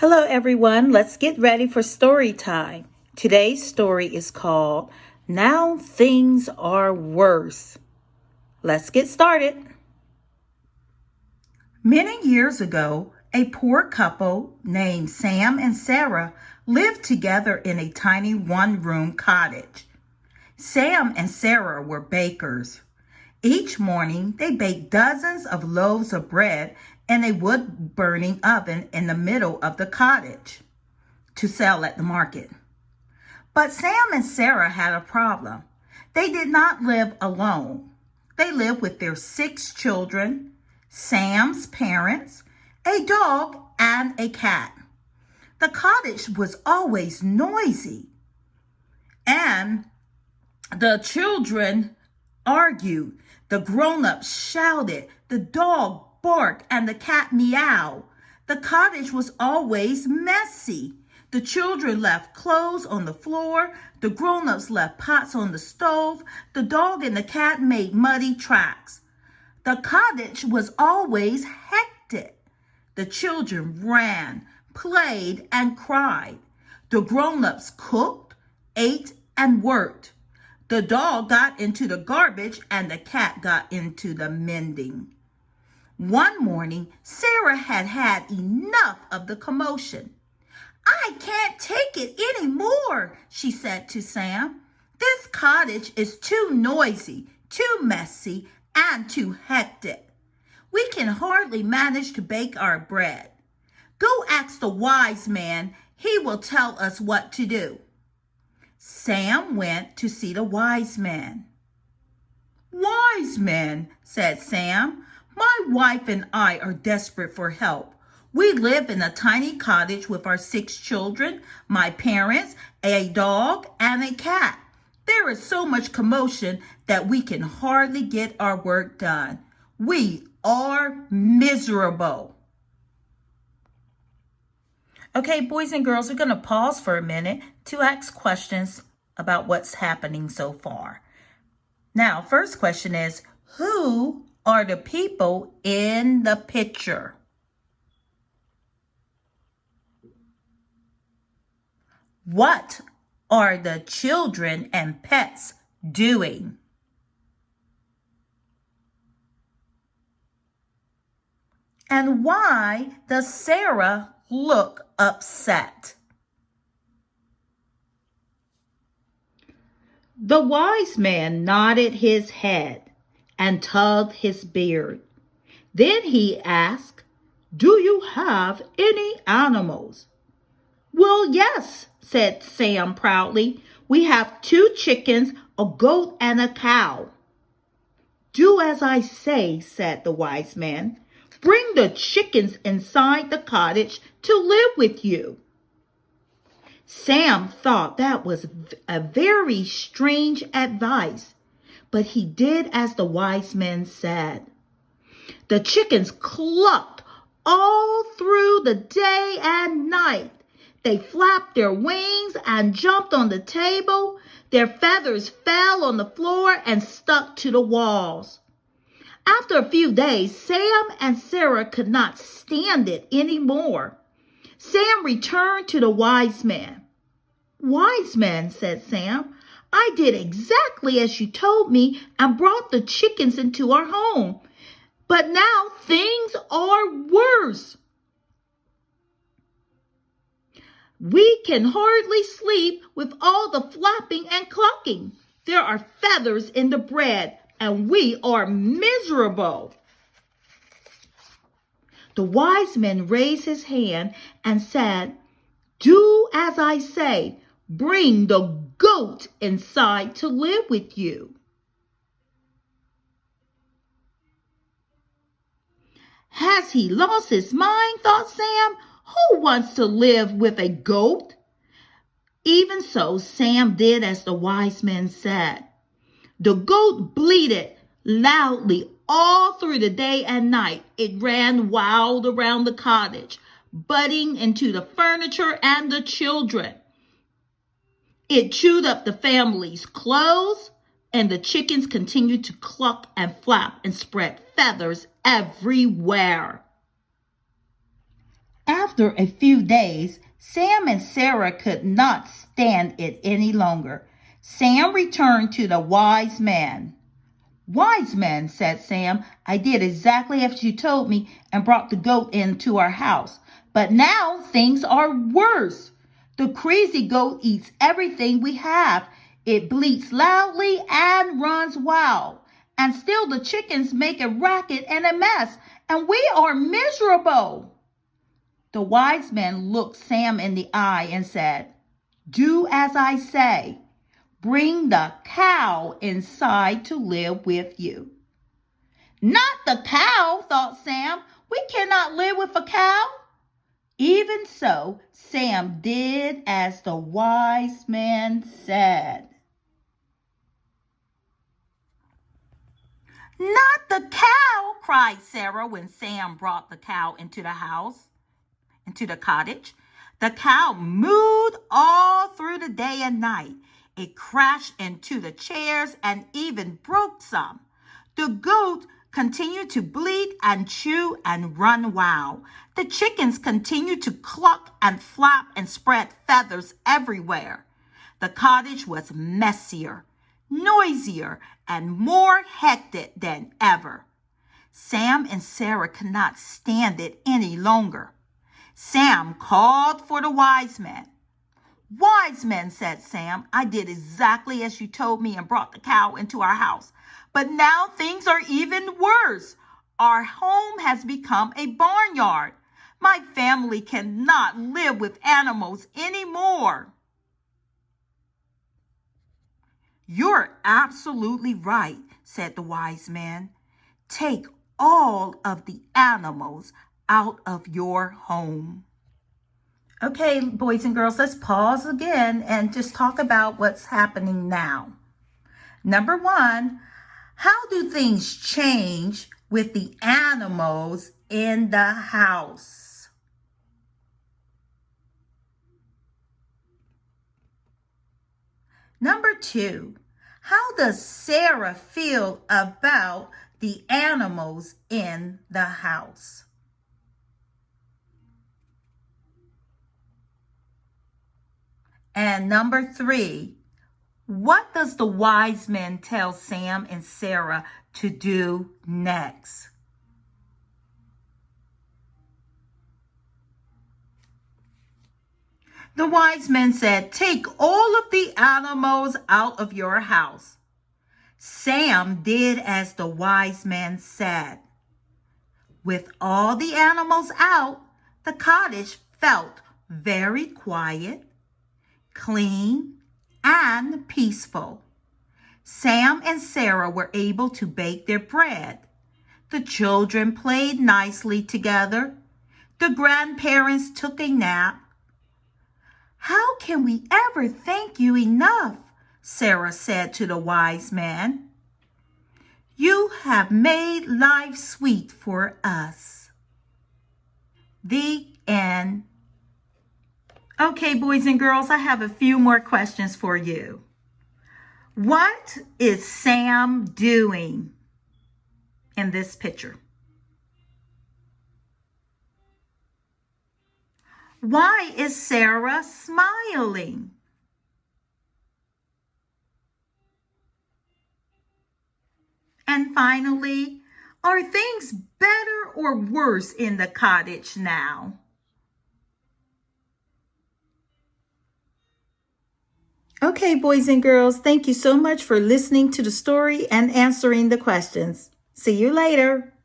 Hello, everyone. Let's get ready for story time. Today's story is called Now Things Are Worse. Let's get started. Many years ago, a poor couple named Sam and Sarah lived together in a tiny one-room cottage. Sam and Sarah were bakers. Each morning, they baked dozens of loaves of bread in a wood-burning oven in the middle of the cottage to sell at the market. But Sam and Sarah had a problem. They did not live alone. They lived with their 6 children, Sam's parents, a dog, and a cat. The cottage was always noisy, and the children argued. The grown-ups shouted. The dog barked and the cat meowed. The cottage was always messy. The children left clothes on the floor. The grown-ups left pots on the stove. The dog and the cat made muddy tracks. The cottage was always hectic. The children ran, played, and cried. The grown-ups cooked, ate, and worked. The dog got into the garbage and the cat got into the mending. One morning, Sarah had had enough of the commotion. "I can't take it anymore," she said to Sam. "This cottage is too noisy, too messy, and too hectic. We can hardly manage to bake our bread. Go ask the wise man. He will tell us what to do." Sam went to see the wise man. "Wise man," said Sam, "my wife and I are desperate for help. We live in a tiny cottage with our 6 children, my parents, a dog, and a cat. There is so much commotion that we can hardly get our work done. We are miserable." Okay, boys and girls, we're going to pause for a minute to ask questions about what's happening so far. Now, first question is, who are the people in the picture? What are the children and pets doing? And why does Sarah look upset? The wise man nodded his head and tugged his beard. Then he asked, "Do you have any animals?" "Well, yes," said Sam proudly. "We have 2 chickens, a goat, and a cow." "Do as I say," said the wise man. "Bring the chickens inside the cottage to live with you." Sam thought that was a very strange advice, but he did as the wise man said. The chickens clucked all through the day and night. They flapped their wings and jumped on the table. Their feathers fell on the floor and stuck to the walls. After a few days, Sam and Sarah could not stand it anymore. Sam returned to the wise man. "Wise man," said Sam, "I did exactly as you told me and brought the chickens into our home. But now things are worse. We can hardly sleep with all the flapping and clucking. There are feathers in the bread, and we are miserable." The wise man raised his hand and said, "Do as I say. Bring the goat inside to live with you." "Has he lost his mind?" thought Sam. "Who wants to live with a goat?" Even so, Sam did as the wise man said. The goat bleated loudly all through the day and night. It ran wild around the cottage, butting into the furniture and the children. It chewed up the family's clothes, and the chickens continued to cluck and flap and spread feathers everywhere. After After a few days, Sam and Sarah could not stand it any longer. Sam returned to the wise man. "Wise man," said Sam, "I did exactly as you told me and brought the goat into our house. But now things are worse. The crazy goat eats everything we have. It bleats loudly and runs wild. And still the chickens make a racket and a mess, and we are miserable." The wise man looked Sam in the eye and said, "Do as I say. Bring the cow inside to live with you." "Not the cow," thought Sam. "We cannot live with a cow." Even so, Sam did as the wise man said. "Not the cow," cried Sarah when Sam brought the cow into the cottage. The cow mooed all through the day and night. It crashed into the chairs and even broke some. The goat continued to bleat and chew and run wild. The chickens continued to cluck and flap and spread feathers everywhere. The cottage was messier, noisier, and more hectic than ever. Sam and Sarah could not stand it any longer. Sam called for the wise man. "Wise man," said Sam, "I did exactly as you told me and brought the cow into our house. But now things are even worse. Our home has become a barnyard. My family cannot live with animals anymore." "You're absolutely right," said the wise man. "Take all of the animals out of your home." Okay, boys and girls, let's pause again and just talk about what's happening now. Number one, how do things change with the animals in the house? Number two, how does Sarah feel about the animals in the house? And number three, what does the wise man tell Sam and Sarah to do next? The wise man said, "Take all of the animals out of your house." Sam did as the wise man said. With all the animals out, the cottage felt very quiet, clean, and peaceful. Sam and Sarah were able to bake their bread. The children played nicely together. The grandparents took a nap. "How can we ever thank you enough?" Sarah said to the wise man. "You have made life sweet for us." The end. Okay, boys and girls, I have a few more questions for you. What is Sam doing in this picture? Why is Sarah smiling? And finally, are things better or worse in the cottage now? Okay, boys and girls, thank you so much for listening to the story and answering the questions. See you later.